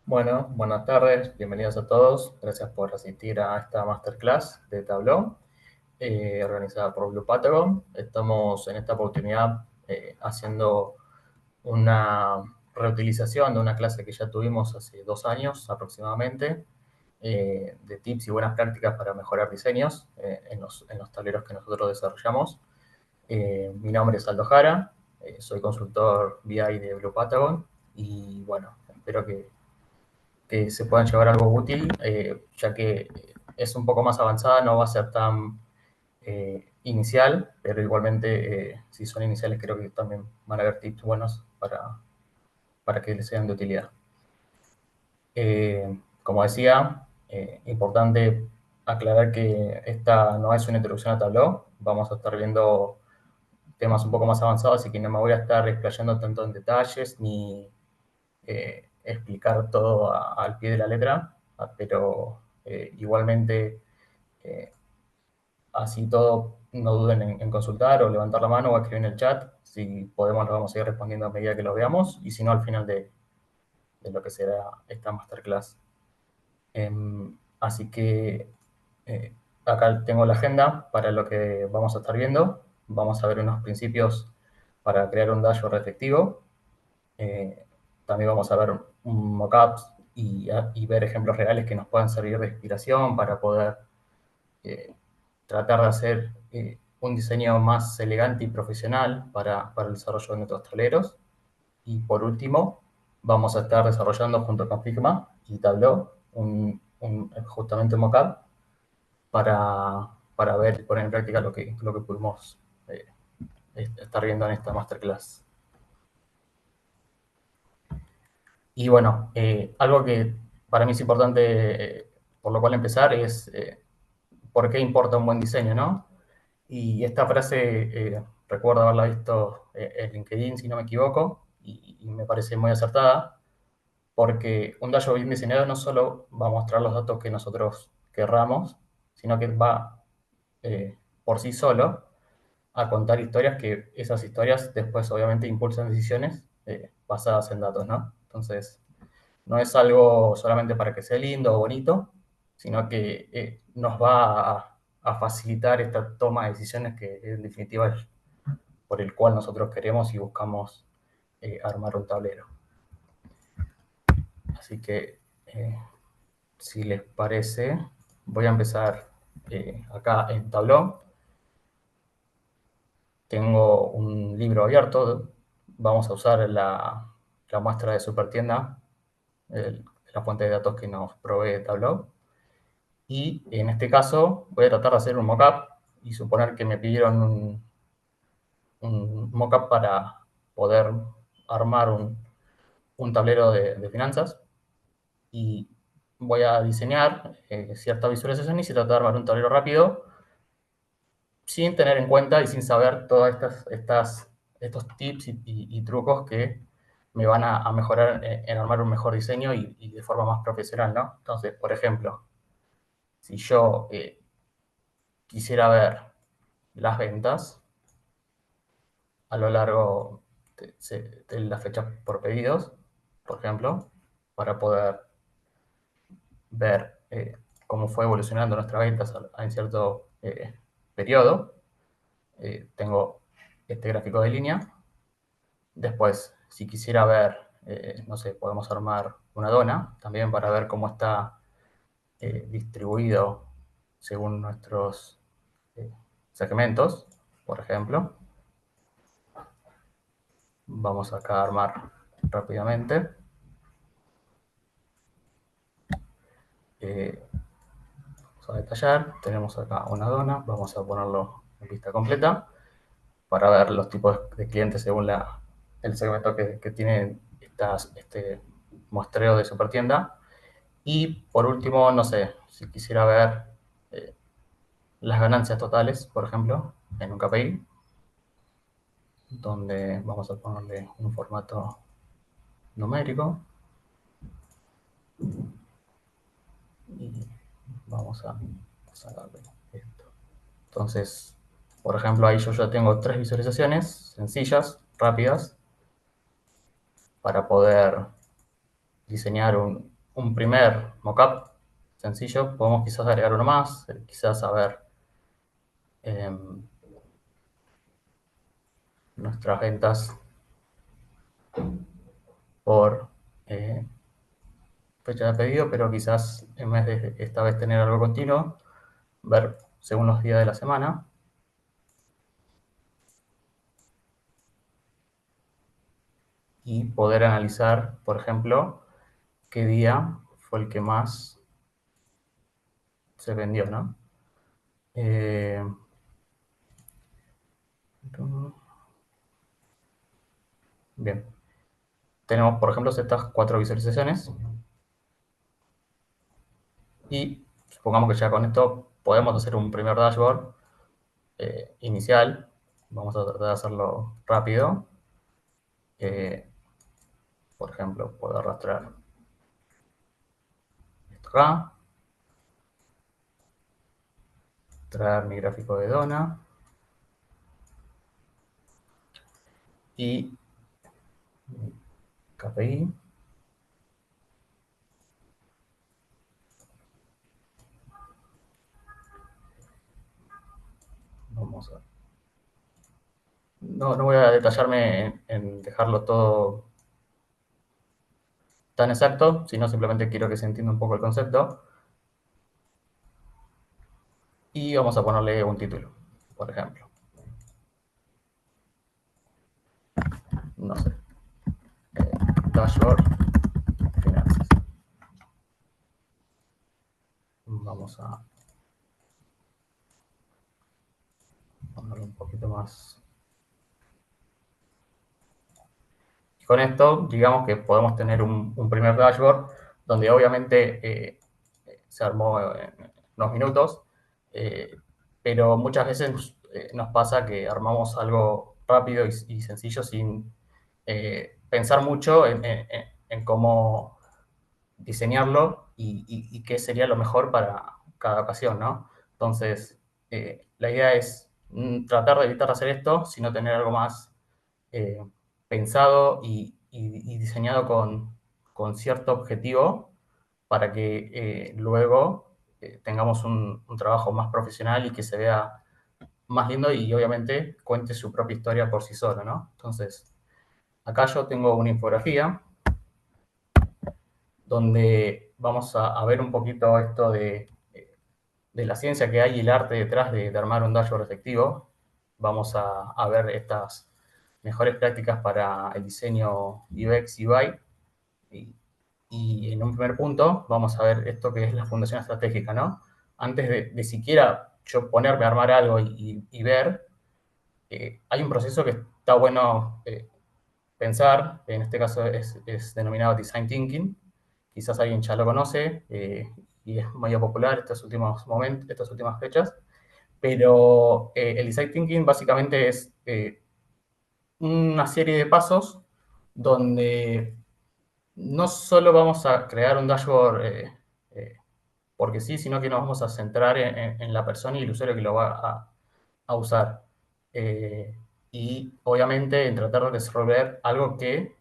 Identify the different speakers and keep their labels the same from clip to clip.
Speaker 1: Bueno, buenas tardes, bienvenidos a todos. Gracias por asistir a esta masterclass de Tableau, organizada por Blue Patagon. Estamos en esta oportunidad haciendo una reutilización de una clase que ya tuvimos hace 2 años aproximadamente, de tips y buenas prácticas para mejorar diseños en los tableros que nosotros desarrollamos. Mi nombre es Aldo Jara, soy consultor BI de Blue Patagon y bueno, espero que se puedan llevar algo útil, ya que es un poco más avanzada, no va a ser tan inicial, pero igualmente, si son iniciales, creo que también van a haber tips buenos para que les sean de utilidad. Como decía, importante aclarar que esta no es una introducción a Tableau, vamos a estar viendo temas un poco más avanzados, así que no me voy a estar explayando tanto en detalles ni explicar todo al pie de la letra, pero igualmente, eh, así todo, no duden en consultar o levantar la mano o escribir en el chat. Si podemos, lo vamos a ir respondiendo a medida que lo veamos, y si no, al final de lo que será esta masterclass. Así que eh, acá tengo la agenda para lo que vamos a estar viendo. Vamos a ver unos principios para crear un dashboard efectivo. Eh, También vamos a ver mockups y ver ejemplos reales que nos puedan servir de inspiración para poder eh, tratar de hacer un diseño más elegante y profesional para el desarrollo de nuestros tableros. Y por último, vamos a estar desarrollando junto con Figma y Tableau justamente un mockup para ver y poner en práctica lo que pudimos eh, estar viendo en esta masterclass. Y bueno, algo que para mí es importante, por lo cual empezar, es por qué importa un buen diseño, ¿no? Y esta frase, recuerdo haberla visto en LinkedIn, si no me equivoco, y me parece muy acertada, porque un dashboard bien diseñado no solo va a mostrar los datos que nosotros querramos, sino que va por sí solo a contar historias, que esas historias después obviamente impulsan decisiones basadas en datos, ¿no? Entonces, no es algo solamente para que sea lindo o bonito, sino que nos va a facilitar esta toma de decisiones que en definitiva es por el cual nosotros queremos y buscamos armar un tablero. Así que, si les parece, voy a empezar acá en Tableau. Tengo un libro abierto, vamos a usar la muestra de Supertienda, la fuente de datos que nos provee Tableau. Y en este caso voy a tratar de hacer un mockup y suponer que me pidieron un mockup para poder armar un tablero de finanzas. Y voy a diseñar cierta visualización y se trata de armar un tablero rápido sin tener en cuenta y sin saber todos estos tips y trucos que me van a mejorar en armar un mejor diseño y de forma más profesional, ¿no? Entonces, por ejemplo, si yo quisiera ver las ventas a lo largo de la fecha por pedidos, por ejemplo, para poder ver cómo fue evolucionando nuestras ventas en cierto periodo. Tengo este gráfico de línea. Después, si quisiera ver, no sé, podemos armar una dona también para ver cómo está distribuido según nuestros eh, segmentos, por ejemplo. Vamos acá a armar rápidamente. Eh, Vamos a detallar. Tenemos acá una dona. Vamos a ponerlo en vista completa para ver los tipos de clientes según el segmento que tiene este muestreo de Supertienda. Y por último, no sé, si quisiera ver eh, las ganancias totales, por ejemplo, en un KPI, donde vamos a ponerle un formato numérico y vamos a sacarle esto. Entonces, por ejemplo, ahí yo ya tengo 3 visualizaciones sencillas, rápidas, para poder diseñar un primer mockup sencillo. Podemos quizás agregar uno más, quizás a ver nuestras ventas por fecha de pedido, pero quizás en vez de esta vez tener algo continuo, ver según los días de la semana. Y poder analizar, por ejemplo, qué día fue el que más se vendió, ¿no? Bien. Tenemos, por ejemplo, estas 4 visualizaciones. Y supongamos que ya con esto podemos hacer un primer dashboard inicial. Vamos a tratar de hacerlo rápido. Por ejemplo, puedo arrastrar esto acá. Traer mi gráfico de Dona. Y mi KPI. Vamos a... No voy a detallarme en dejarlo todo tan exacto, sino simplemente quiero que se entienda un poco el concepto. Y vamos a ponerle un título, por ejemplo. No sé. Dashboard finanzas. Vamos a ponerlo un poquito más. Y con esto, digamos que podemos tener un primer dashboard donde obviamente se armó en unos minutos, pero muchas veces nos pasa que armamos algo rápido y sencillo sin pensar mucho en cómo diseñarlo y qué sería lo mejor para cada ocasión, ¿no? Entonces, la idea es tratar de evitar hacer esto, sino tener algo más eh, pensado y diseñado con cierto objetivo para que luego tengamos un trabajo más profesional y que se vea más lindo y obviamente cuente su propia historia por sí solo, ¿no? Entonces, acá yo tengo una infografía donde vamos a ver un poquito esto de la ciencia que hay y el arte detrás de armar un dashboard efectivo. Vamos a ver estas mejores prácticas para el diseño UX y UI. Y en un primer punto vamos a ver esto que es la fundación estratégica, ¿no? Antes de siquiera yo ponerme a armar algo y ver, hay un proceso que está bueno pensar, en este caso es denominado Design Thinking, quizás alguien ya lo conoce y es medio popular estos últimos momentos, estas últimas fechas, pero el Design Thinking básicamente es una serie de pasos donde no solo vamos a crear un dashboard porque sí, sino que nos vamos a centrar en la persona y el usuario que lo va a usar. Y obviamente en tratar de resolver algo que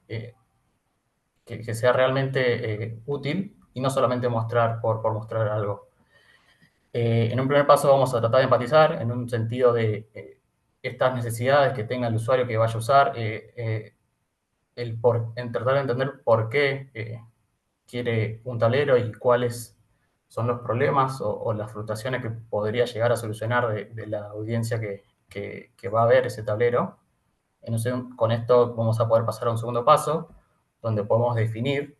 Speaker 1: sea realmente útil y no solamente mostrar por mostrar algo. En un primer paso vamos a tratar de empatizar en un sentido de estas necesidades que tenga el usuario que vaya a usar, en tratar de entender por qué quiere un tablero y cuáles son los problemas o las frustraciones que podría llegar a solucionar de la audiencia que va a ver ese tablero. Con esto vamos a poder pasar a un segundo paso, donde podemos definir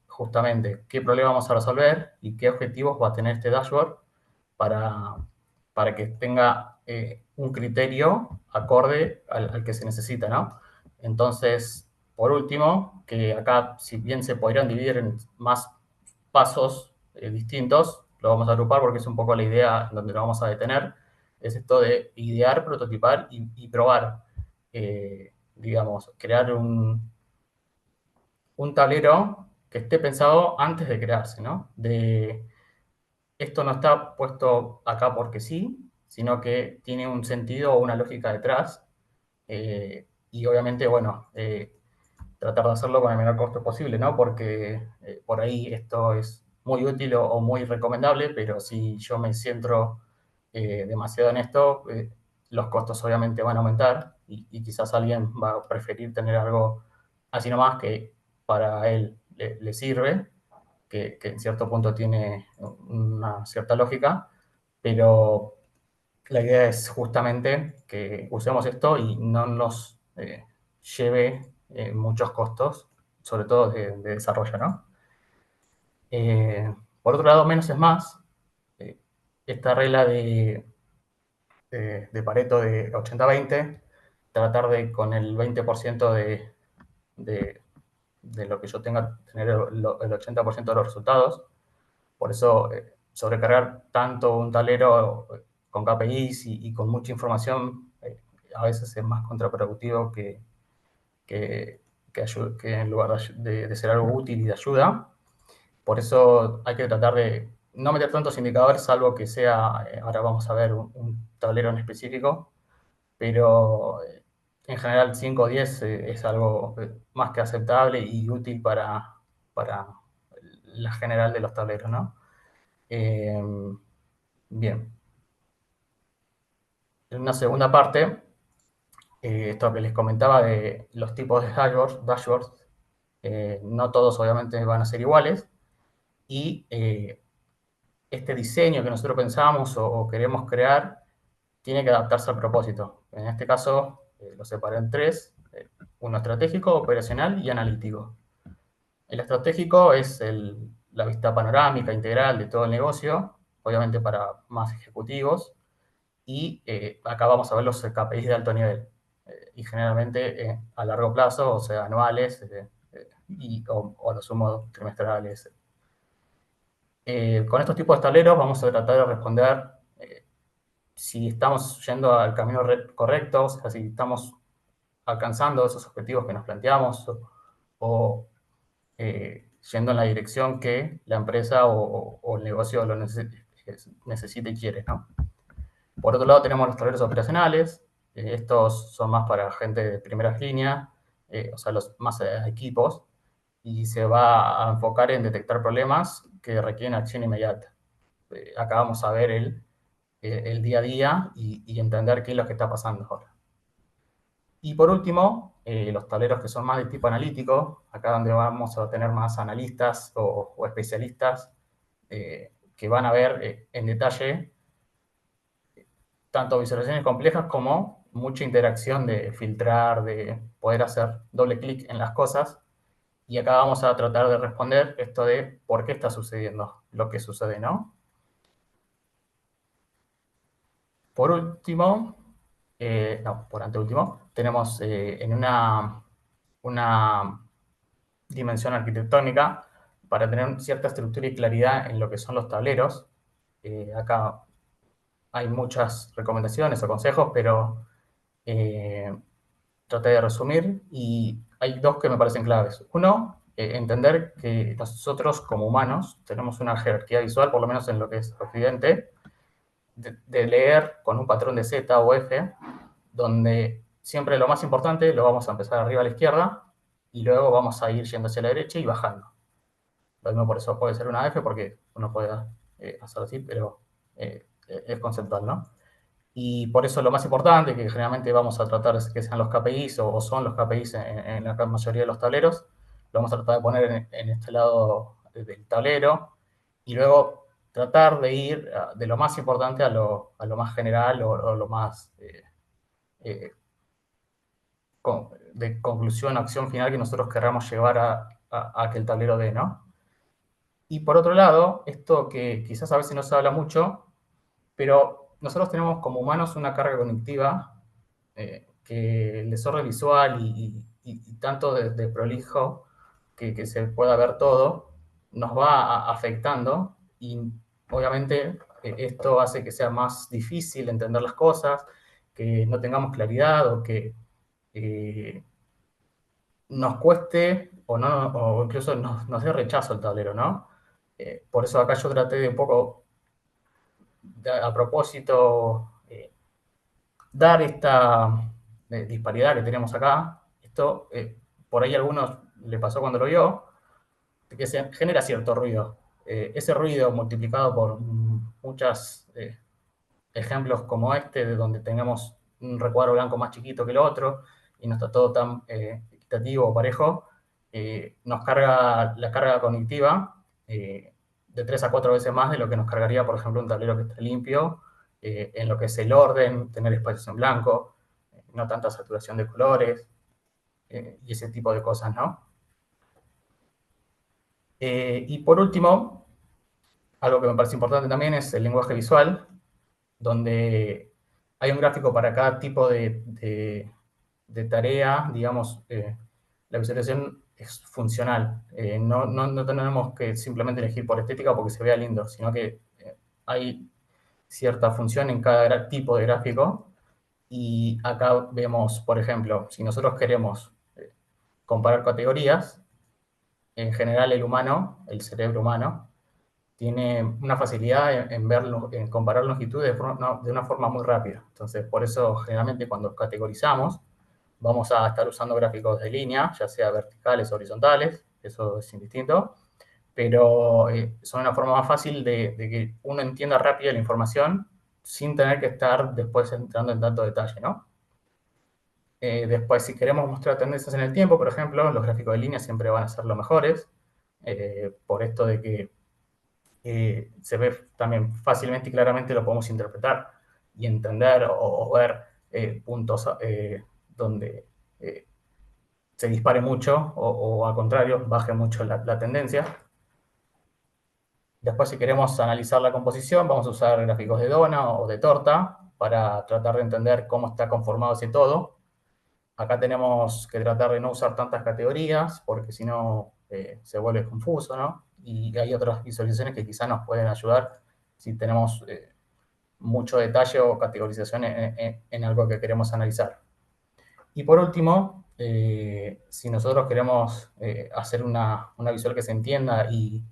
Speaker 1: justamente qué problema vamos a resolver y qué objetivos va a tener este dashboard para, para que tenga un criterio acorde al que se necesita, ¿no? Entonces, por último, que acá, si bien se podrían dividir en más pasos distintos, lo vamos a agrupar porque es un poco la idea en donde lo vamos a detener, es esto de idear, prototipar y probar. Digamos, crear un tablero que esté pensado antes de crearse, ¿no? Esto no está puesto acá porque sí, sino que tiene un sentido o una lógica detrás. Y obviamente, bueno, tratar de hacerlo con el menor costo posible, ¿no? Porque por ahí esto es muy útil o muy recomendable, pero si yo me centro demasiado en esto, los costos obviamente van a aumentar y quizás alguien va a preferir tener algo así nomás que para él le sirve, que en cierto punto tiene una cierta lógica, pero la idea es justamente que usemos esto y no nos lleve muchos costos, sobre todo de desarrollo, ¿no? Por otro lado, menos es más. Eh, Esta regla de Pareto de 80-20, tratar de con el 20% de, de lo que yo tenga, tener el 80% de los resultados. Por eso, sobrecargar tanto un tablero con KPIs y con mucha información a veces es más contraproductivo que, que en lugar de ser algo útil y de ayuda. Por eso hay que tratar de no meter tantos indicadores, salvo que sea, ahora vamos a ver un tablero en específico, pero en general 5 o 10 es algo más que aceptable y útil para la general de los tableros, ¿no? Eh, Bien, en una segunda parte, esto que les comentaba de los tipos de dashboards, no todos obviamente van a ser iguales y este diseño que nosotros pensamos o queremos crear tiene que adaptarse al propósito. En este caso, lo separé en tres, uno estratégico, operacional y analítico. El estratégico es la vista panorámica integral de todo el negocio, obviamente para más ejecutivos, y acá vamos a ver los KPIs de alto nivel, y generalmente a largo plazo, o sea, anuales, o a lo sumo trimestrales. Con estos tipos de tableros vamos a tratar de responder si estamos yendo al camino correcto, o sea, si estamos alcanzando esos objetivos que nos planteamos o yendo en la dirección que la empresa o el negocio lo necesita y quiere, ¿no? Por otro lado, tenemos los tableros operacionales. Estos son más para gente de primera línea, o sea, los más equipos, y se va a enfocar en detectar problemas que requieren acción inmediata. Acá vamos a ver el día a día y entender qué es lo que está pasando ahora. Y por último, los tableros que son más de tipo analítico, acá donde vamos a tener más analistas o especialistas que van a ver en detalle tanto visualizaciones complejas como mucha interacción de filtrar, de poder hacer doble clic en las cosas. Y acá vamos a tratar de responder esto de por qué está sucediendo lo que sucede, ¿no? Por último, no, por anteúltimo, tenemos en una dimensión arquitectónica para tener cierta estructura y claridad en lo que son los tableros. Acá hay muchas recomendaciones o consejos, pero eh, traté de resumir y hay dos que me parecen claves. Uno, entender que nosotros como humanos tenemos una jerarquía visual, por lo menos en lo que es Occidente, de leer con un patrón de Z o F, donde siempre lo más importante lo vamos a empezar arriba a la izquierda y luego vamos a ir yendo hacia la derecha y bajando. Lo mismo por eso puede ser una F porque uno puede hacerlo así, pero es conceptual, ¿no? Y por eso lo más importante, que generalmente vamos a tratar de que sean los KPIs o son los KPIs en la gran mayoría de los tableros, lo vamos a tratar de poner en este lado del tablero y luego tratar de ir de lo más importante a lo más general o lo más eh, de conclusión, acción final que nosotros querramos llevar a que el tablero dé, ¿no? Y por otro lado, esto que quizás a veces no se habla mucho, pero nosotros tenemos como humanos una carga cognitiva que el desorden visual y tanto de prolijo que se pueda ver todo, nos va afectando y obviamente esto hace que sea más difícil entender las cosas, que no tengamos claridad o que eh, nos cueste o, no, o incluso nos dé rechazo el tablero, ¿no? Por eso acá yo traté de un poco, a propósito, dar esta disparidad que tenemos acá. Esto por ahí a algunos le pasó cuando lo vio, que se genera cierto ruido. Ese ruido multiplicado por muchos ejemplos como este, de donde tengamos un recuadro blanco más chiquito que el otro y no está todo tan equitativo o parejo, nos carga la carga cognitiva de 3 a 4 veces más de lo que nos cargaría, por ejemplo, un tablero que esté limpio, en lo que es el orden, tener espacios en blanco, no tanta saturación de colores y ese tipo de cosas, ¿no? Y por último, algo que me parece importante también es el lenguaje visual, donde hay un gráfico para cada tipo de tarea, digamos, la visualización es funcional. No tenemos que simplemente elegir por estética porque se vea lindo, sino que hay cierta función en cada tipo de gráfico. Y acá vemos, por ejemplo, si nosotros queremos comparar categorías, en general el humano, el cerebro humano, tiene una facilidad en ver, en comparar longitudes de una forma muy rápida. Entonces, por eso generalmente cuando categorizamos, vamos a estar usando gráficos de línea, ya sea verticales o horizontales, eso es indistinto, pero son una forma más fácil de que uno entienda rápido la información sin tener que estar después entrando en tanto detalle, ¿no? Después, si queremos mostrar tendencias en el tiempo, por ejemplo, los gráficos de línea siempre van a ser los mejores, por esto de que se ve también fácilmente y claramente lo podemos interpretar y entender o ver puntos donde eh, se dispare mucho o al contrario, baje mucho la tendencia. Después, si queremos analizar la composición, vamos a usar gráficos de dona o de torta para tratar de entender cómo está conformado ese todo. Acá tenemos que tratar de no usar tantas categorías, porque si no se vuelve confuso, ¿no? Y hay otras visualizaciones que quizás nos pueden ayudar si tenemos mucho detalle o categorización en algo que queremos analizar. Y por último, si nosotros queremos hacer una visual que se entienda y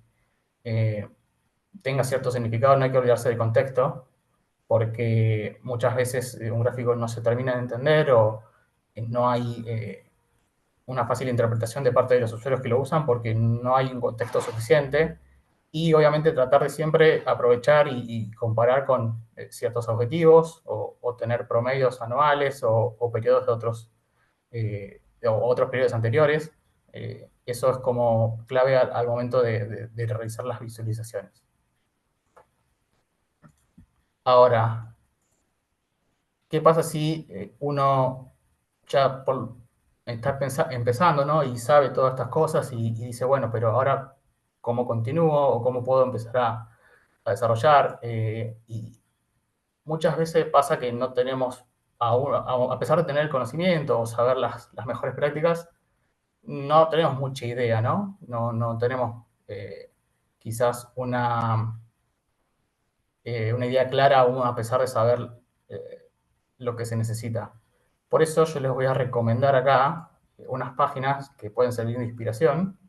Speaker 1: eh, tenga cierto significado, no hay que olvidarse del contexto, porque muchas veces un gráfico no se termina de entender o no hay una fácil interpretación de parte de los usuarios que lo usan porque no hay un contexto suficiente y obviamente tratar de siempre aprovechar y comparar con ciertos objetivos o tener promedios anuales o periodos de o otros periodos anteriores. Eso es como clave al momento de realizar las visualizaciones. Ahora, ¿qué pasa si uno ya por estar empezando, ¿no? Y sabe todas estas cosas y dice, bueno, pero ahora, ¿cómo continúo o cómo puedo empezar a desarrollar? Y muchas veces pasa que no tenemos, a pesar de tener el conocimiento o saber las mejores prácticas, no tenemos mucha idea, ¿no? No tenemos quizás una idea clara aún a pesar de saber eh, lo que se necesita. Por eso yo les voy a recomendar acá unas páginas que pueden servir de inspiración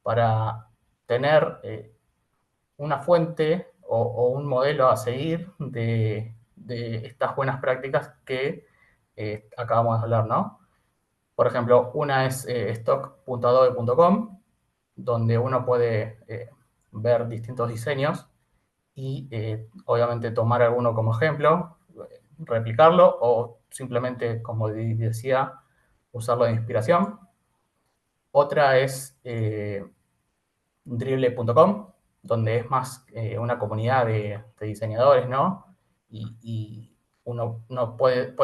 Speaker 1: para tener una fuente o un modelo a seguir de estas buenas prácticas que acabamos de hablar, ¿no? Por ejemplo, una es stock.adobe.com, donde uno puede ver distintos diseños y obviamente tomar alguno como ejemplo, replicarlo o simplemente, como decía, usarlo de inspiración. Otra es Dribbble.com, donde es más una comunidad de diseñadores, ¿no? Y uno no puede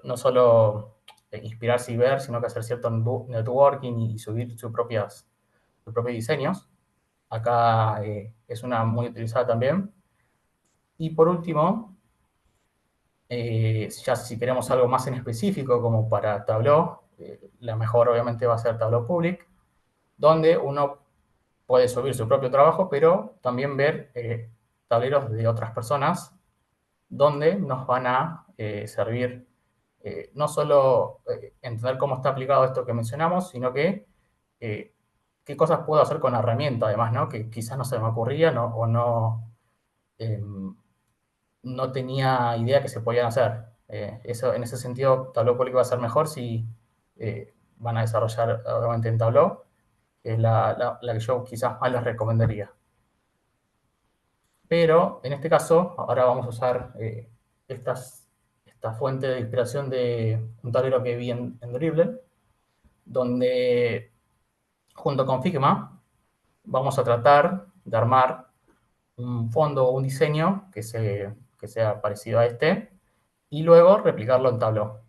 Speaker 1: no solo inspirarse y ver, sino que hacer cierto networking y subir sus propios diseños. Acá es una muy utilizada también. Y por último, ya si queremos algo más en específico, como para Tableau, la mejor obviamente va a ser Tableau Public, donde uno puede subir su propio trabajo, pero también ver tableros de otras personas, donde nos van a servir no solo entender cómo está aplicado esto que mencionamos, sino que qué cosas puedo hacer con la herramienta, además, ¿no? Que quizás no se me ocurría o no, no tenía idea que se podían hacer. Eso, en ese sentido, Tableau Public va a ser mejor si van a desarrollar obviamente en Tableau, que es la que yo quizás más les recomendaría. Pero en este caso, ahora vamos a usar esta fuente de inspiración de un tablero que vi en Dribbble, donde junto con Figma vamos a tratar de armar un fondo o un diseño que sea parecido a este y luego replicarlo en Tableau.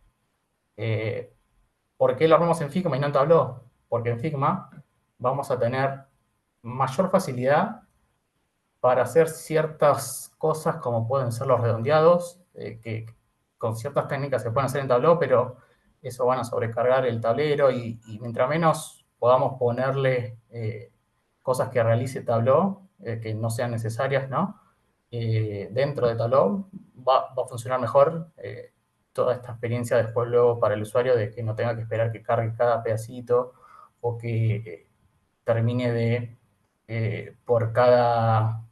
Speaker 1: ¿Por qué lo armamos en Figma y no en Tableau? Porque en Figma vamos a tener mayor facilidad para hacer ciertas cosas como pueden ser los redondeados, que con ciertas técnicas se pueden hacer en Tableau, pero eso van a sobrecargar el tablero y mientras menos podamos ponerle cosas que realice Tableau, que no sean necesarias, ¿no? Dentro de Tableau va a funcionar mejor toda esta experiencia después luego para el usuario de que no tenga que esperar que cargue cada pedacito o que termine de por cada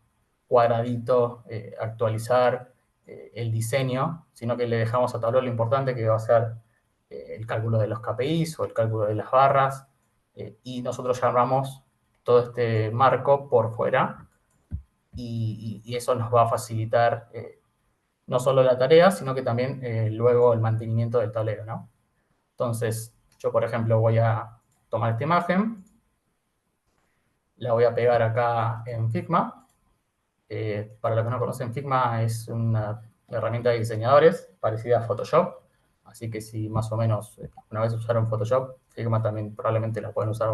Speaker 1: cuadradito actualizar el diseño, sino que le dejamos a Tableau lo importante que va a ser el cálculo de los KPIs o el cálculo de las barras, y nosotros llamamos todo este marco por fuera, y eso nos va a facilitar no solo la tarea, sino que también luego el mantenimiento del tablero, ¿no? Entonces, yo por ejemplo voy a tomar esta imagen, la voy a pegar acá en Figma. Para los que no conocen, Figma es una herramienta de diseñadores parecida a Photoshop, así que si más o menos una vez usaron Photoshop, Figma también probablemente la pueden usar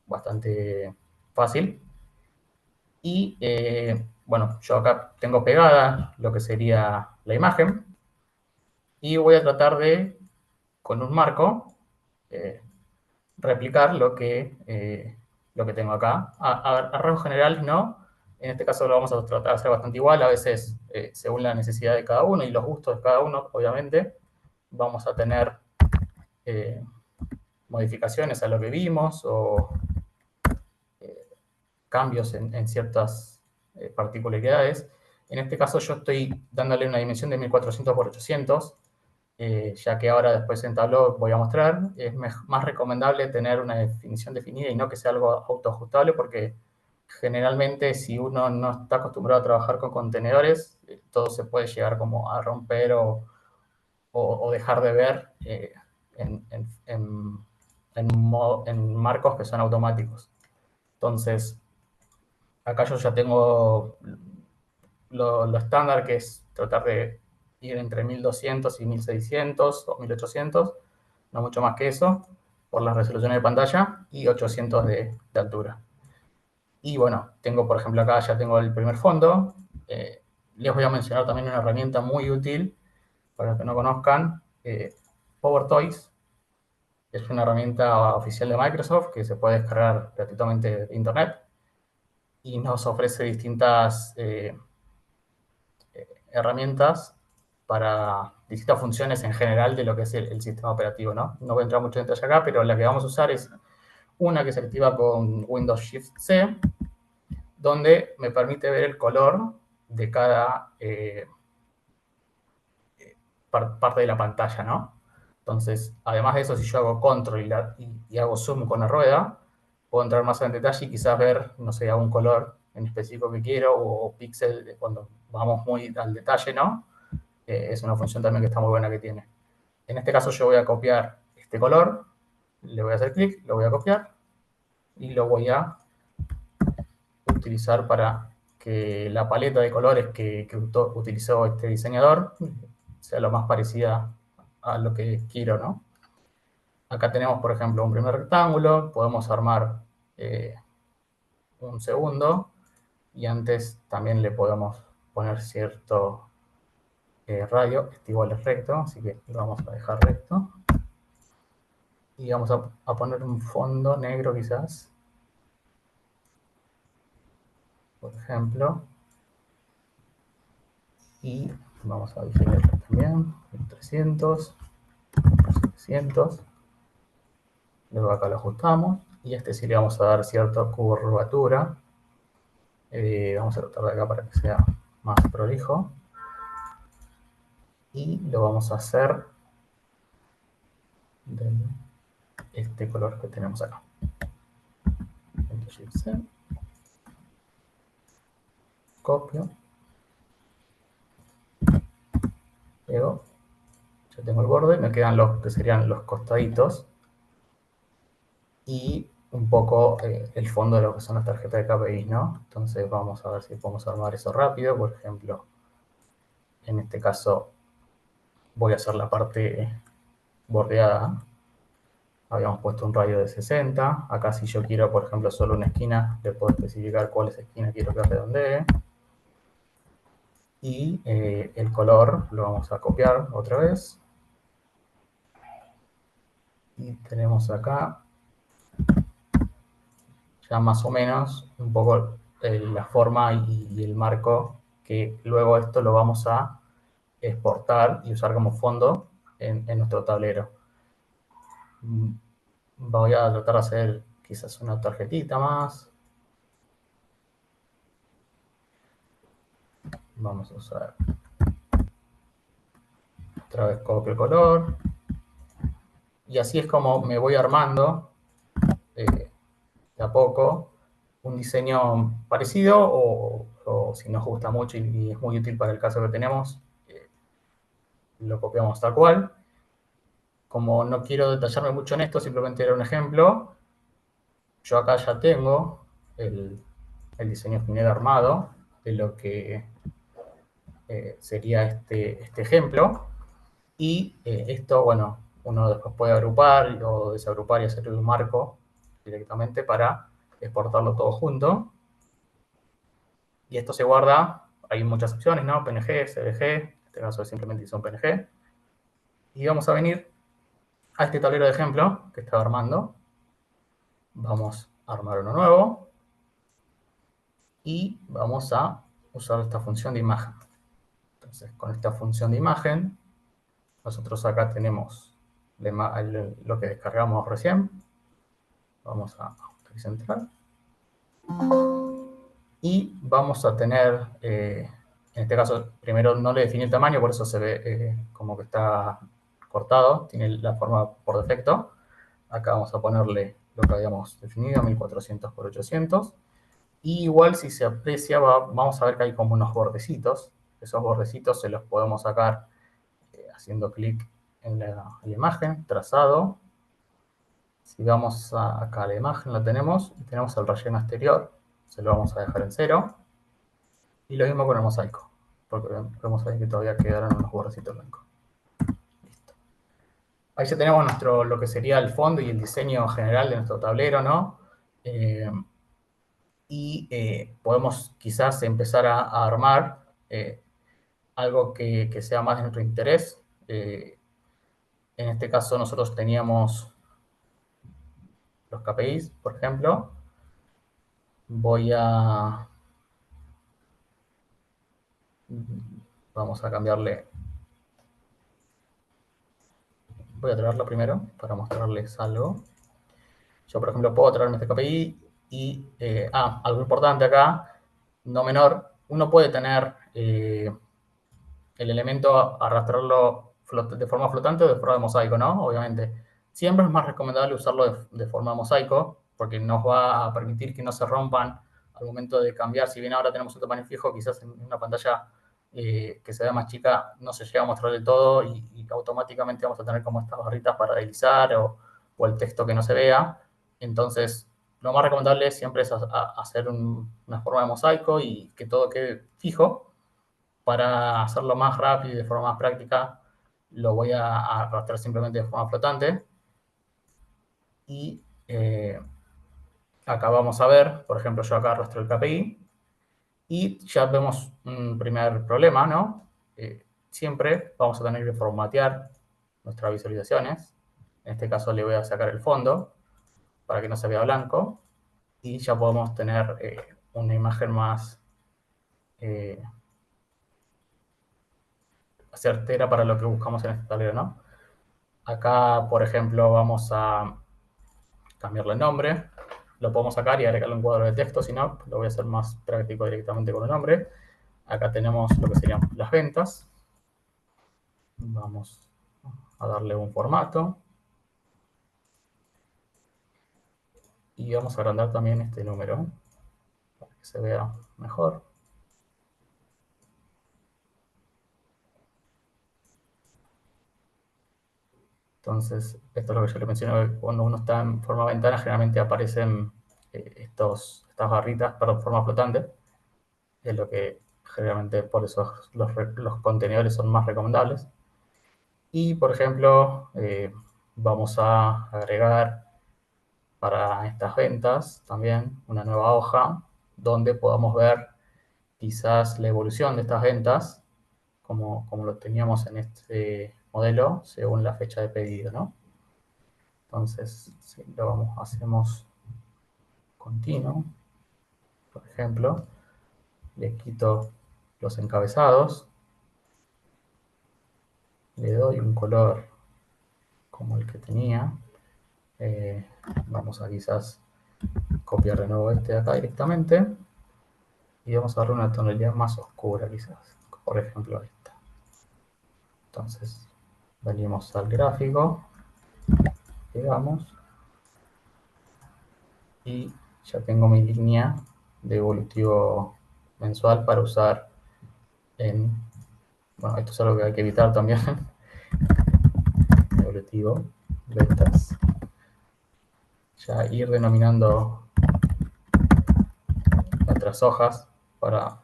Speaker 1: bastante fácil. Y bueno, yo acá tengo pegada lo que sería la imagen y voy a tratar de, con un marco, eh, replicar lo que tengo acá. A rasgos generales no. En este caso lo vamos a tratar de hacer bastante igual, a veces según la necesidad de cada uno y los gustos de cada uno, obviamente, vamos a tener eh, modificaciones a lo que vimos o cambios en ciertas particularidades. En este caso yo estoy dándole una dimensión de 1400 por 800, ya que ahora después en Tableau voy a mostrar, es más recomendable tener una definición definida y no que sea algo autoajustable, porque generalmente si uno no está acostumbrado a trabajar con contenedores, todo se puede llegar como a romper o dejar de ver en, en, en, en marcos que son automáticos. Entonces, acá yo ya tengo lo estándar, que es tratar de ir entre 1200 y 1600 o 1800, no mucho más que eso, por las resoluciones de pantalla, y 800 de altura. Y bueno, tengo por ejemplo acá ya tengo el primer fondo. Les voy a mencionar también una herramienta muy útil para los que no conozcan, PowerToys. Es una herramienta oficial de Microsoft que se puede descargar gratuitamente de internet y nos ofrece distintas herramientas para distintas funciones en general de lo que es el sistema operativo, ¿no? No voy a entrar mucho en detalle acá, pero la que vamos a usar es una que se activa con Windows Shift C, donde me permite ver el color de cada parte de la pantalla, ¿no? Entonces, además de eso, si yo hago control y hago zoom con la rueda, puedo entrar más en detalle y quizás ver, no sé, algún color en específico que quiero o píxel cuando vamos muy al detalle, ¿no? Es una función también que está muy buena que tiene. En este caso yo voy a copiar este color, le voy a hacer clic, lo voy a copiar y lo voy a utilizar para que la paleta de colores que utilizó este diseñador sea lo más parecida a lo que quiero, ¿no? Acá tenemos, por ejemplo, un primer rectángulo, podemos armar un segundo y antes también le podemos poner cierto radio, este igual es recto, así que lo vamos a dejar recto. Y vamos a poner un fondo negro quizás, por ejemplo, y vamos a definirlo también, 300, 700, luego acá lo ajustamos, y este sí le vamos a dar cierta curvatura, vamos a tratar de acá para que sea más prolijo, y lo vamos a hacer este color que tenemos acá. Copio. Pego. Ya tengo el borde, me quedan los que serían los costaditos. Y un poco el fondo de lo que son las tarjetas de KPIs, ¿no? Entonces vamos a ver si podemos armar eso rápido. Por ejemplo, en este caso voy a hacer la parte bordeada. Habíamos puesto un radio de 60. Acá si yo quiero, por ejemplo, solo una esquina, le puedo especificar cuál es la esquina quiero que redondee. Y el color lo vamos a copiar otra vez. Y tenemos acá ya más o menos un poco la forma y el marco, que luego esto lo vamos a exportar y usar como fondo en nuestro tablero. Voy a tratar de hacer quizás una tarjetita más. Vamos a usar otra vez copio el color. Y así es como me voy armando de a poco un diseño parecido o si nos gusta mucho y es muy útil para el caso que tenemos, lo copiamos tal cual. Como no quiero detallarme mucho en esto, simplemente era un ejemplo. Yo acá ya tengo el diseño final armado de lo que sería este ejemplo. Y esto, bueno, uno después puede agrupar o desagrupar y hacer un marco directamente para exportarlo todo junto. Y esto se guarda, hay muchas opciones, ¿no? PNG, CBG, en este caso simplemente hice un PNG. Y vamos a venir a este tablero de ejemplo que estaba armando. Vamos a armar uno nuevo. Y vamos a usar esta función de imagen. Entonces, con esta función de imagen, nosotros acá tenemos lo que descargamos recién. Vamos a central. Y vamos a tener, en este caso, primero no le definí el tamaño, por eso se ve como que está cortado, tiene la forma por defecto. Acá vamos a ponerle lo que habíamos definido, 1400 por 800. Y igual si se aprecia, vamos a ver que hay como unos bordecitos. Esos bordecitos se los podemos sacar haciendo clic en la imagen, trazado. Si vamos acá a la imagen, la tenemos, y tenemos el relleno exterior, se lo vamos a dejar en 0. Y lo mismo con el mosaico, porque vemos ahí que todavía quedaron unos bordecitos blancos. Listo. Ahí ya tenemos lo que sería el fondo y el diseño general de nuestro tablero, ¿no? Podemos quizás empezar a armar algo que sea más de nuestro interés. En este caso nosotros teníamos los KPIs, por ejemplo. Vamos a cambiarle. Voy a traerlo primero para mostrarles algo. Yo, por ejemplo, puedo traerme este KPI y, algo importante acá, no menor, uno puede tener el elemento, arrastrarlo de forma flotante o de forma de mosaico, ¿no? Obviamente. Siempre es más recomendable usarlo de forma de mosaico, porque nos va a permitir que no se rompan al momento de cambiar. Si bien ahora tenemos un tamaño fijo, quizás en una pantalla que se vea más chica no se llega a mostrar del todo y automáticamente vamos a tener como estas barritas para deslizar o el texto que no se vea. Entonces, lo más recomendable siempre es hacer una forma de mosaico y que todo quede fijo. Para hacerlo más rápido y de forma más práctica, lo voy a arrastrar simplemente de forma flotante. Y acá vamos a ver, por ejemplo, yo acá arrastro el KPI. Y ya vemos un primer problema, ¿no? Siempre vamos a tener que formatear nuestras visualizaciones. En este caso le voy a sacar el fondo para que no se vea blanco. Y ya podemos tener una imagen más certera para lo que buscamos en este tablero, ¿no? Acá, por ejemplo, vamos a cambiarle el nombre. Lo podemos sacar y agregarle un cuadro de texto, si no, lo voy a hacer más práctico directamente con el nombre. Acá tenemos lo que serían las ventas. Vamos a darle un formato. Y vamos a agrandar también este número para que se vea mejor. Entonces, esto es lo que yo le mencioné, que cuando uno está en forma de ventana, generalmente aparecen estas barritas, perdón, forma flotante, es lo que generalmente por eso los contenedores son más recomendables. Y, por ejemplo, vamos a agregar para estas ventas también una nueva hoja donde podamos ver quizás la evolución de estas ventas, como lo teníamos en este modelo, según la fecha de pedido, ¿no? Entonces, si hacemos continuo, por ejemplo, le quito los encabezados, le doy un color como el que tenía, eh, vamos a quizás copiar de nuevo este de acá directamente, y vamos a darle una tonalidad más oscura quizás, por ejemplo esta. Entonces, venimos al gráfico, pegamos, y ya tengo mi línea de evolutivo mensual para usar en, bueno, esto es algo que hay que evitar también, evolutivo, ventas, ya ir denominando nuestras hojas para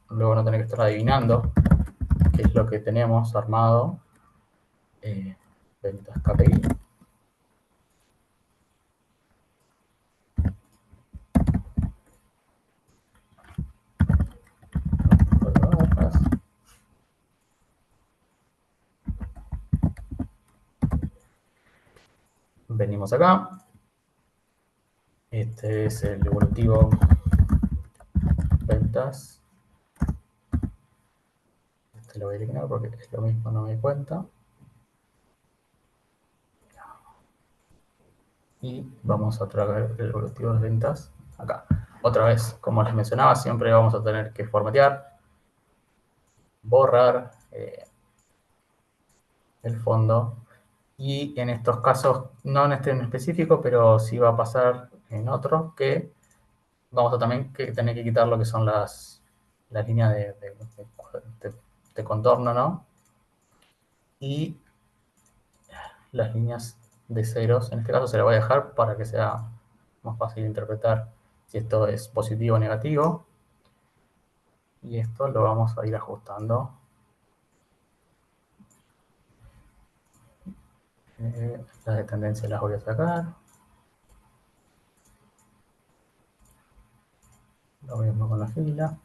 Speaker 1: luego no tener que estar adivinando qué es lo que tenemos armado. Ventas KPI. Venimos acá. Este es el evolutivo ventas. Este lo voy a eliminar porque es lo mismo, no me di cuenta. Y vamos a traer el evolutivo de ventas acá. Otra vez, como les mencionaba, siempre vamos a tener que formatear, borrar el fondo. Y en estos casos, no en este en específico, pero sí va a pasar en otros, que vamos a también tener que quitar lo que son las líneas de contorno, ¿no? Y las líneas de ceros, en este caso se la voy a dejar para que sea más fácil de interpretar si esto es positivo o negativo. Y esto lo vamos a ir ajustando. Las de tendencia las voy a sacar. Lo mismo con la fila.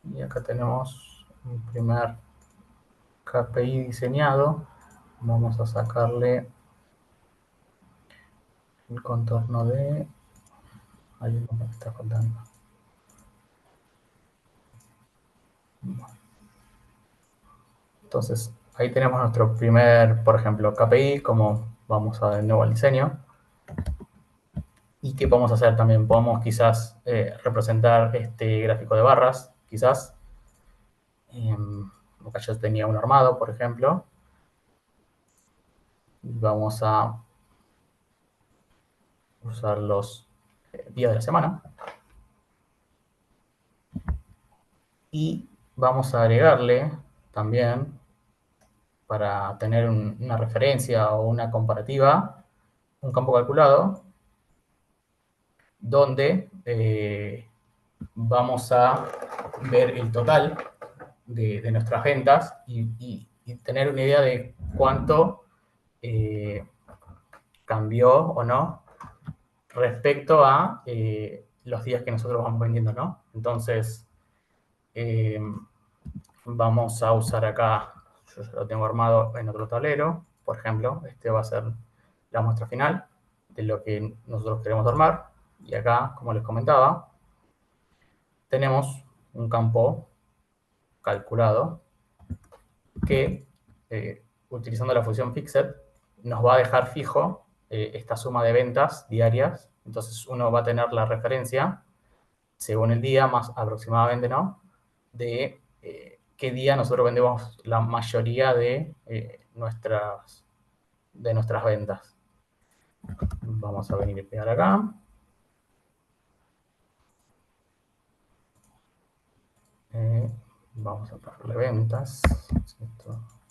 Speaker 1: Y acá tenemos un primer KPI diseñado. Vamos a sacarle el contorno de... Hay uno que me está faltando. Entonces, ahí tenemos nuestro primer, por ejemplo, KPI, como vamos a de nuevo al diseño. ¿Y qué podemos hacer también? Podemos quizás representar este gráfico de barras, quizás. Acá yo tenía un armado, por ejemplo. Vamos a usar los días de la semana. Y vamos a agregarle también, para tener una referencia o una comparativa, un campo calculado, donde vamos a ver el total de nuestras ventas y tener una idea de cuánto cambió o no respecto a los días que nosotros vamos vendiendo, ¿no? Entonces, vamos a usar acá, yo ya lo tengo armado en otro tablero, por ejemplo, este va a ser la muestra final de lo que nosotros queremos armar. Y acá, como les comentaba, tenemos un campo calculado que, utilizando la función fixed, nos va a dejar fijo esta suma de ventas diarias. Entonces uno va a tener la referencia, según el día, más aproximadamente, ¿no? De qué día nosotros vendemos la mayoría de nuestras ventas. Vamos a venir y pegar acá. Vamos a ponerle ventas.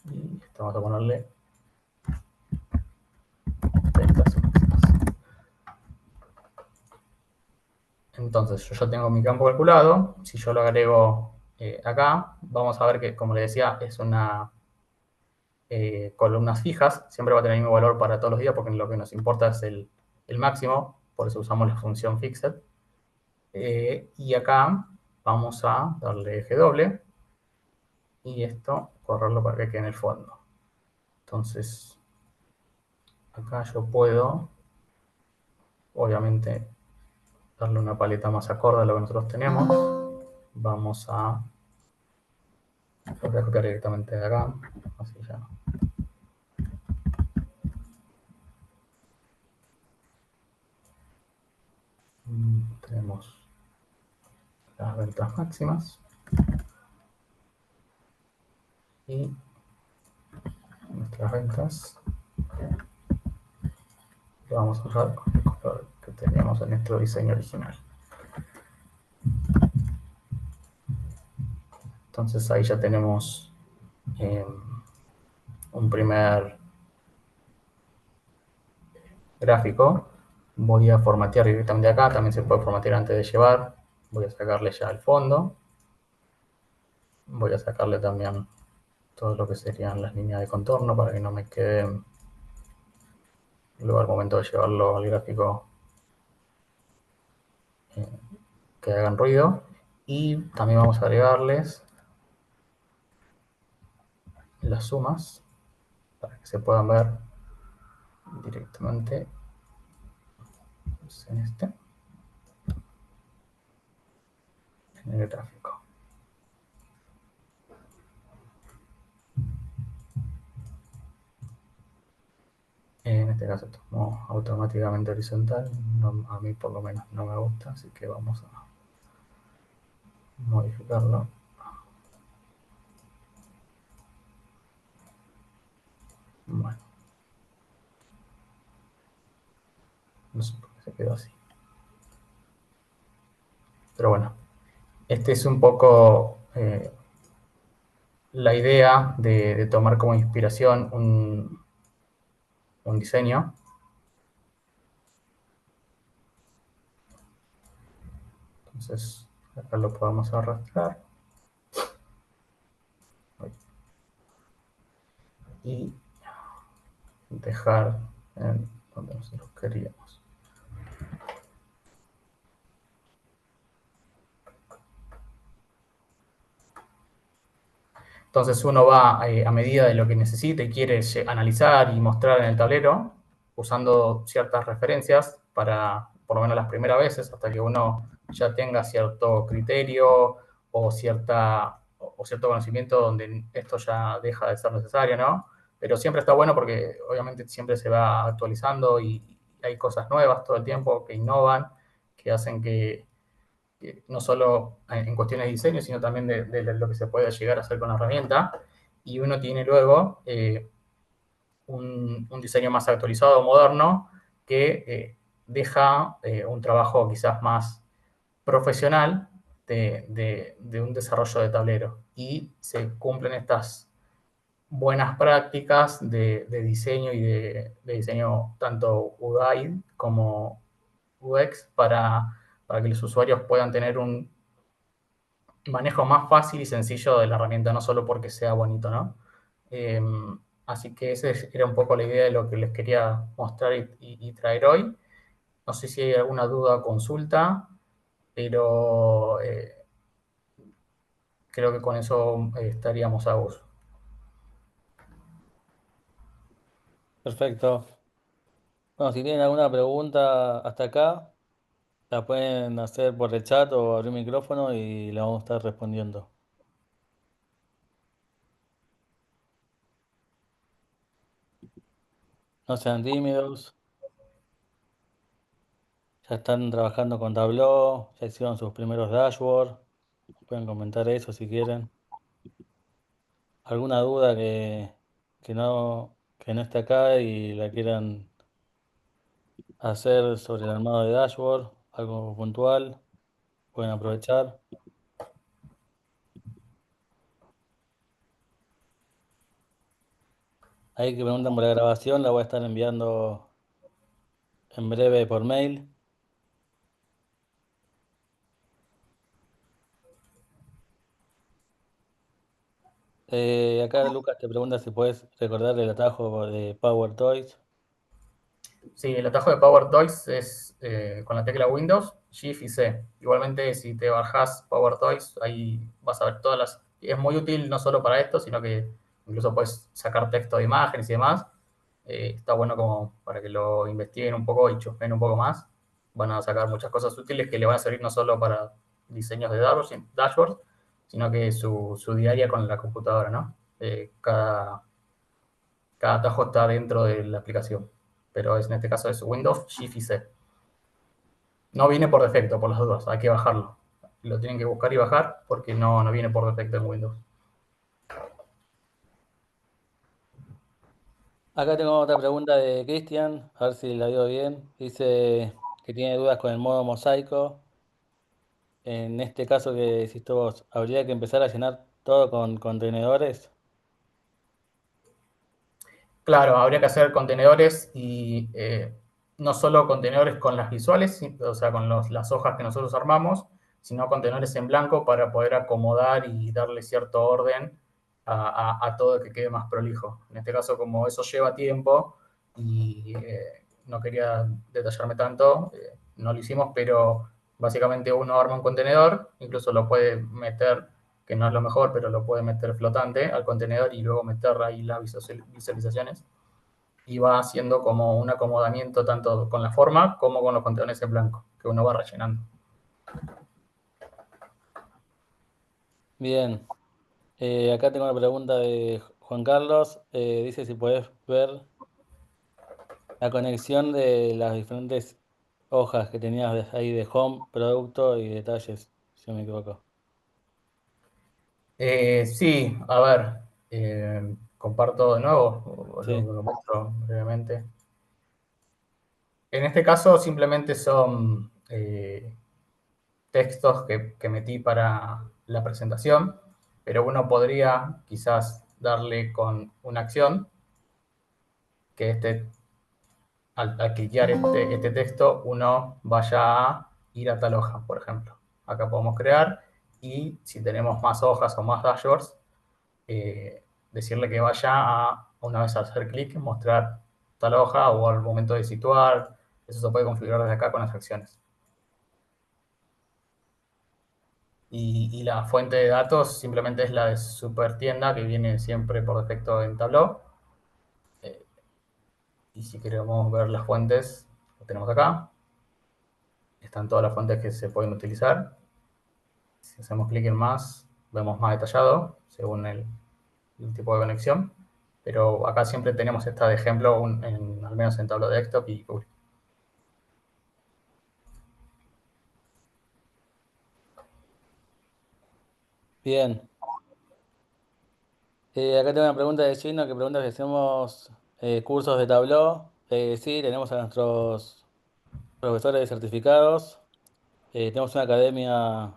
Speaker 1: Y vamos a ponerle ventas máximas. Entonces, yo ya tengo mi campo calculado. Si yo lo agrego acá, vamos a ver que, como les decía, es una columnas fijas. Siempre va a tener el mismo valor para todos los días porque lo que nos importa es el máximo. Por eso usamos la función fixed. Y acá vamos a darle eje doble. Y esto, correrlo para que quede en el fondo. Entonces, acá yo puedo, obviamente, darle una paleta más acorde a lo que nosotros tenemos. Vamos a... Lo voy a copiar directamente de acá. Así ya. Tenemos las ventas máximas. Y nuestras ventas lo vamos a usar con el color que teníamos en nuestro diseño original. Entonces ahí ya tenemos un primer gráfico. Voy a formatear directamente acá, también se puede formatear antes de llevar. Voy a sacarle ya el fondo. Voy a sacarle también todo lo que serían las líneas de contorno para que no me queden luego al momento de llevarlo al gráfico que hagan ruido. Y también vamos a agregarles las sumas para que se puedan ver directamente en el gráfico. En este caso tomó automáticamente horizontal, a mí por lo menos no me gusta, así que vamos a modificarlo. Bueno, no sé por qué se quedó así. Pero bueno, este es un poco la idea de tomar como inspiración un diseño. Entonces, acá lo podemos arrastrar. Y dejar en donde nosotros queríamos. Entonces uno va a medida de lo que necesita y quiere analizar y mostrar en el tablero, usando ciertas referencias para, por lo menos las primeras veces, hasta que uno ya tenga cierto criterio o cierto conocimiento donde esto ya deja de ser necesario, ¿no? Pero siempre está bueno porque obviamente siempre se va actualizando y hay cosas nuevas todo el tiempo que innovan, que hacen que no solo en cuestiones de diseño, sino también de lo que se puede llegar a hacer con la herramienta. Y uno tiene luego un diseño más actualizado, moderno, que deja un trabajo quizás más profesional de un desarrollo de tablero. Y se cumplen estas buenas prácticas de diseño y de diseño tanto UI como UX para que los usuarios puedan tener un manejo más fácil y sencillo de la herramienta, no solo porque sea bonito, ¿no? Así que esa era un poco la idea de lo que les quería mostrar y traer hoy. No sé si hay alguna duda o consulta, pero creo que con eso estaríamos a gusto.
Speaker 2: Perfecto. Bueno, si tienen alguna pregunta hasta acá, la pueden hacer por el chat o abrir micrófono y la vamos a estar respondiendo. No sean tímidos, ya están trabajando con Tableau, ya hicieron sus primeros dashboards, pueden comentar eso si quieren. ¿Alguna duda que no esté acá y la quieran hacer sobre el armado de dashboard, algo puntual, pueden aprovechar. Ahí que preguntan por la grabación, la voy a estar enviando en breve por mail. Acá Lucas te pregunta si puedes recordar el atajo de Power Toys.
Speaker 1: Sí, el atajo de PowerToys es con la tecla Windows, Shift y C. Igualmente, si te bajas PowerToys, ahí vas a ver todas las... Es muy útil no solo para esto, sino que incluso puedes sacar texto de imágenes y demás. Está bueno como para que lo investiguen un poco y chusmen un poco más. Van a sacar muchas cosas útiles que le van a servir no solo para diseños de dashboards, sino que su diaria con la computadora, ¿no? Cada atajo está dentro de la aplicación, pero en este caso es Windows, Shift y C. No viene por defecto, por las dudas, hay que bajarlo. Lo tienen que buscar y bajar porque no viene por defecto en Windows.
Speaker 2: Acá tengo otra pregunta de Cristian, a ver si la digo bien. Dice que tiene dudas con el modo mosaico. En este caso que hiciste vos, ¿habría que empezar a llenar todo con contenedores?
Speaker 1: Claro, habría que hacer contenedores y no solo contenedores con las visuales, o sea, con las hojas que nosotros armamos, sino contenedores en blanco para poder acomodar y darle cierto orden a todo que quede más prolijo. En este caso, como eso lleva tiempo y no quería detallarme tanto, no lo hicimos, pero básicamente uno arma un contenedor, incluso lo puede meter, que no es lo mejor, pero lo puede meter flotante al contenedor y luego meter ahí las visualizaciones y va haciendo como un acomodamiento tanto con la forma como con los contenedores en blanco que uno va rellenando.
Speaker 2: Bien, acá tengo una pregunta de Juan Carlos. Dice si podés ver la conexión de las diferentes hojas que tenías ahí de home, producto y detalles, si no me equivoco.
Speaker 1: Sí, a ver, comparto de nuevo,
Speaker 2: Sí,
Speaker 1: lo muestro brevemente. En este caso simplemente son textos que metí para la presentación, pero uno podría quizás darle con una acción que al cliquear este texto, uno vaya a ir a tal hoja, por ejemplo. Acá podemos crear y si tenemos más hojas o más dashboards, decirle que vaya una vez a hacer clic, mostrar tal hoja o al momento de situar. Eso se puede configurar desde acá con las acciones. Y la fuente de datos simplemente es la de Supertienda, que viene siempre por defecto en Tableau. Eh, y si queremos ver las fuentes, lo tenemos acá. Están todas las fuentes que se pueden utilizar. Si hacemos clic en más, vemos más detallado según el tipo de conexión. Pero acá siempre tenemos esta de ejemplo, al menos en Tableau Desktop y Google.
Speaker 2: bien. Acá tengo una pregunta de Gino que pregunta si hacemos cursos de Tableau. Sí, tenemos a nuestros profesores certificados. Tenemos una academia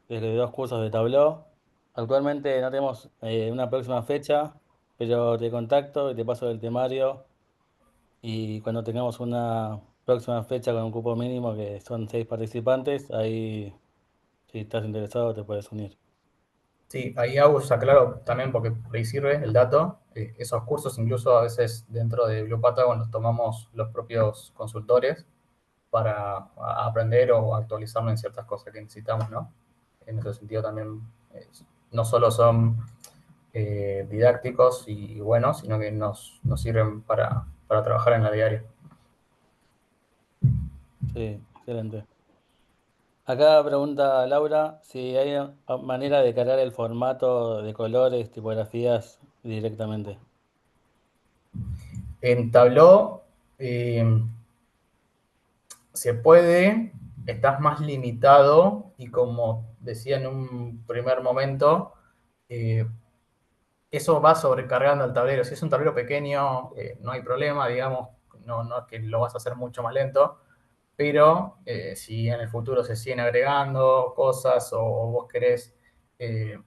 Speaker 2: de 2 cursos de Tableau. Actualmente no tenemos una próxima fecha, pero te contacto y te paso el temario. Y cuando tengamos una próxima fecha con un cupo mínimo, que son 6 participantes, ahí si estás interesado te puedes unir.
Speaker 1: Sí, ahí Agus aclaro también porque por ahí sirve el dato. Esos cursos incluso a veces dentro de Blue Patagon los tomamos los propios consultores para aprender o actualizarnos en ciertas cosas que necesitamos, ¿no? En ese sentido también no solo son didácticos y buenos, sino que nos sirven para trabajar en la diaria.
Speaker 2: Sí, excelente. Acá pregunta Laura si hay manera de cargar el formato de colores, tipografías directamente.
Speaker 1: En Tableau se puede, estás más limitado y como decía en un primer momento, eh, eso va sobrecargando el tablero. Si es un tablero pequeño, no hay problema, digamos, no es que lo vas a hacer mucho más lento, pero si en el futuro se siguen agregando cosas o vos querés eh,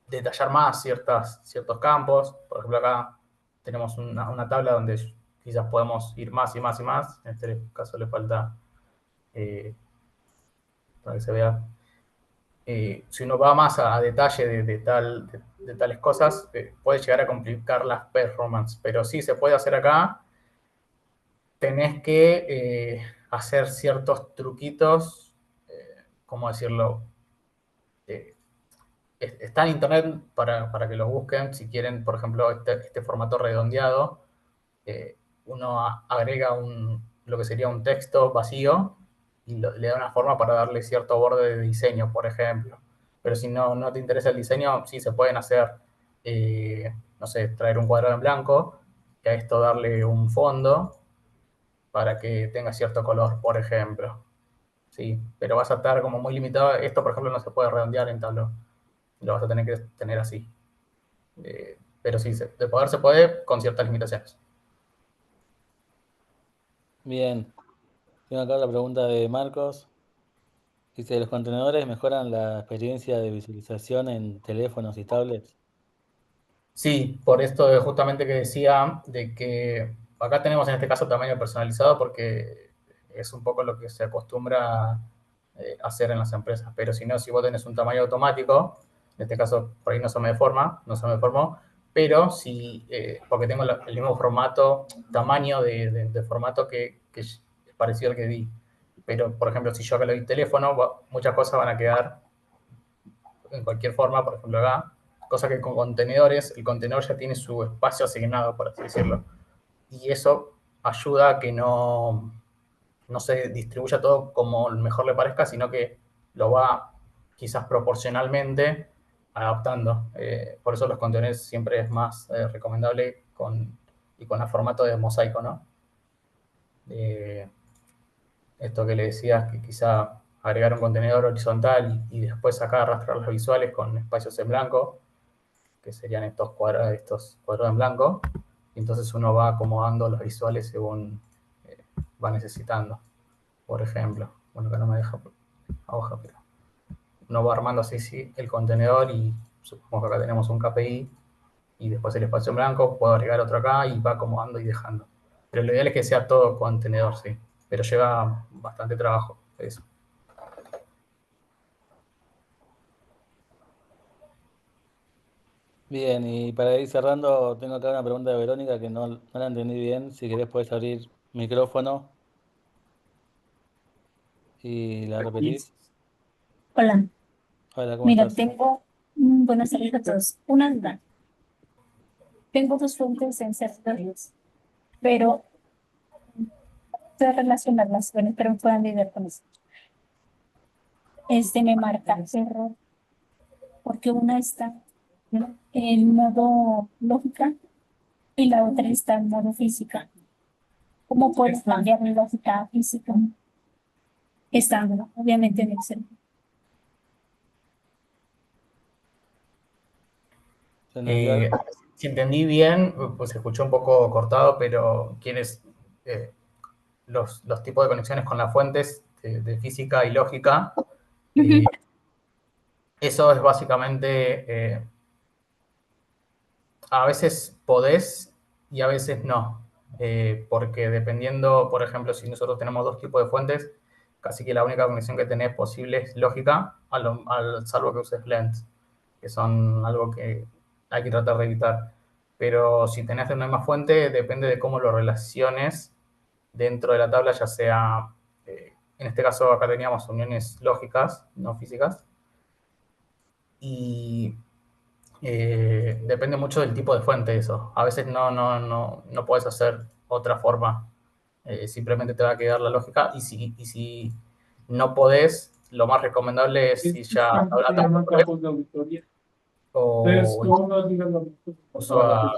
Speaker 1: detallar más ciertos campos, por ejemplo acá tenemos una tabla donde quizás podemos ir más y más y más, en este caso le falta eh, para que se vea. Si uno va más a detalle de tales cosas, puede llegar a complicar las performance, pero sí se puede hacer acá. Tenés que hacer ciertos truquitos, ¿cómo decirlo? Eh, Está en internet para que lo busquen. Si quieren, por ejemplo, este formato redondeado, uno agrega lo que sería un texto vacío y le da una forma para darle cierto borde de diseño, por ejemplo. Pero si no te interesa el diseño, sí se pueden hacer, no sé, traer un cuadrado en blanco y a esto darle un fondo para que tenga cierto color, por ejemplo. Sí, pero vas a estar como muy limitado. Esto, por ejemplo, no se puede redondear en Tableau. Lo vas a tener que tener así. Pero sí, de poder se puede con ciertas limitaciones.
Speaker 2: Bien, tengo acá la pregunta de Marcos. Dice, ¿los contenedores mejoran la experiencia de visualización en teléfonos y tablets?
Speaker 1: Sí, por esto justamente que decía de que acá tenemos en este caso tamaño personalizado porque es un poco lo que se acostumbra hacer en las empresas. Pero si no, si vos tenés un tamaño automático, en este caso por ahí no se me deformó, pero si, porque tengo el mismo formato, tamaño de formato que es parecido al que di. Pero, por ejemplo, si yo acá le doy teléfono, muchas cosas van a quedar en cualquier forma, por ejemplo acá, cosa que con contenedores, el contenedor ya tiene su espacio asignado, por así decirlo, y eso ayuda a que no se distribuya todo como mejor le parezca, sino que lo va quizás proporcionalmente adaptando. Por eso los contenedores siempre es más recomendable y con el formato de mosaico, ¿no? Eh, Esto que le decías, que quizá agregar un contenedor horizontal y después acá arrastrar las visuales con espacios en blanco, que serían estos cuadrados en blanco, y entonces uno va acomodando los visuales según va necesitando. Por ejemplo, bueno, acá no me deja a hoja, pero uno va armando así sí, el contenedor y supongamos que acá tenemos un KPI y después el espacio en blanco, puedo agregar otro acá y va acomodando y dejando. Pero lo ideal es que sea todo contenedor, sí, pero lleva bastante trabajo eso.
Speaker 2: Bien, y para ir cerrando, tengo acá una pregunta de Verónica que no la entendí bien. Si querés puedes abrir micrófono y la repetís.
Speaker 3: Hola,
Speaker 2: Hola, ¿cómo
Speaker 3: mira,
Speaker 2: estás?
Speaker 3: tengo, buenas tardes a todos. Una duda. Tengo dos fuentes en servidores, pero puedo relacionarlas, bueno, espero que puedan lidiar con eso. Me marca error porque una está, ¿no?, en modo lógica y la otra está en modo física. ¿Cómo puedes cambiar de lógica a física? Estando, obviamente, en Excel.
Speaker 2: ¿Se entendió
Speaker 1: Eh,
Speaker 2: algo?
Speaker 1: si entendí bien, pues se escuchó un poco cortado, pero ¿quieres los tipos de conexiones con las fuentes de física y lógica?
Speaker 3: Ujú.
Speaker 1: Eh, Eso es básicamente, a veces podés y a veces no, porque dependiendo, por ejemplo, si nosotros tenemos dos tipos de fuentes, casi que la única conexión que tenés posible es lógica, salvo que uses blends, que son algo que hay que tratar de evitar. Pero si tenés de una misma fuente, depende de cómo lo relaciones dentro de la tabla, ya sea, en este caso acá teníamos uniones lógicas, no físicas, y depende mucho del tipo de fuente eso. A veces no puedes hacer otra forma. Simplemente te va a quedar la lógica. Y si no podés, lo más recomendable es si ya o uso a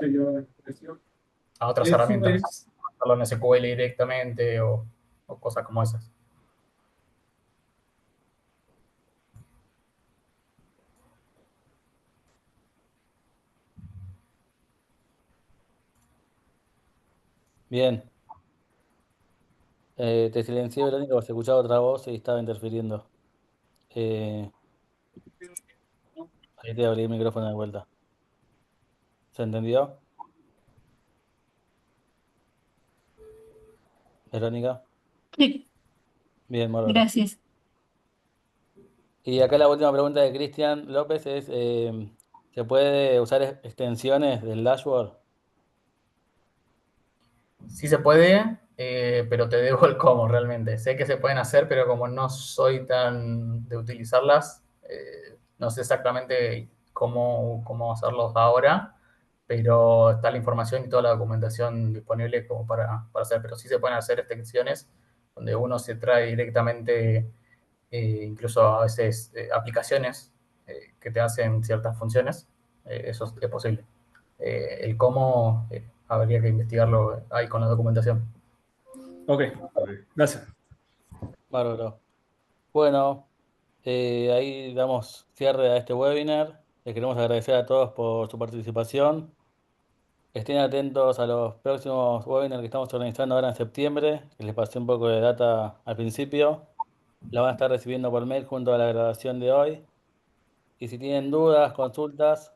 Speaker 1: otras herramientas. Hacerlo en SQL directamente o cosas como esas.
Speaker 2: Bien. Te silencié, Verónica, porque se escuchaba otra voz y estaba interfiriendo. Eh, Ahí te abrí el micrófono de vuelta. ¿Se entendió, Verónica?
Speaker 3: Sí,
Speaker 2: Bien, bárbaro.
Speaker 3: gracias.
Speaker 2: Y acá la última pregunta de Cristian López es, ¿se puede usar extensiones del dashboard?
Speaker 1: Sí se puede, pero te debo el cómo realmente. Sé que se pueden hacer, pero como no soy tan de utilizarlas, no sé exactamente cómo hacerlos ahora, pero está la información y toda la documentación disponible como para hacer. Pero sí se pueden hacer extensiones donde uno se trae directamente, incluso a veces aplicaciones que te hacen ciertas funciones. Eso es posible. El cómo habría que investigarlo ahí con la documentación.
Speaker 4: Ok, gracias.
Speaker 2: Bárbaro. Bueno, ahí damos cierre a este webinar. Les queremos agradecer a todos por su participación. Estén atentos a los próximos webinars que estamos organizando ahora en septiembre, que les pasé un poco de data al principio. La van a estar recibiendo por mail junto a la grabación de hoy. Y si tienen dudas, consultas,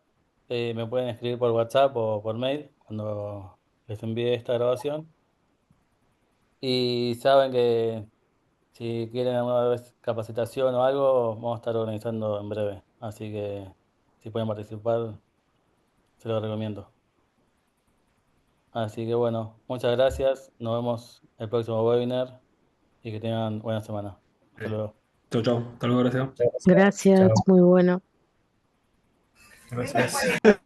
Speaker 2: me pueden escribir por WhatsApp o por mail cuando les envíe esta grabación. Y saben que si quieren alguna vez capacitación o algo, vamos a estar organizando en breve. Así que si pueden participar, se los recomiendo. Así que bueno, muchas gracias. Nos vemos el próximo webinar y que tengan buena semana. Hasta luego.
Speaker 4: Chau, chau. Hasta luego, gracias.
Speaker 1: Muchas gracias.
Speaker 5: Gracias,
Speaker 1: Chao.
Speaker 5: muy bueno.
Speaker 4: Gracias.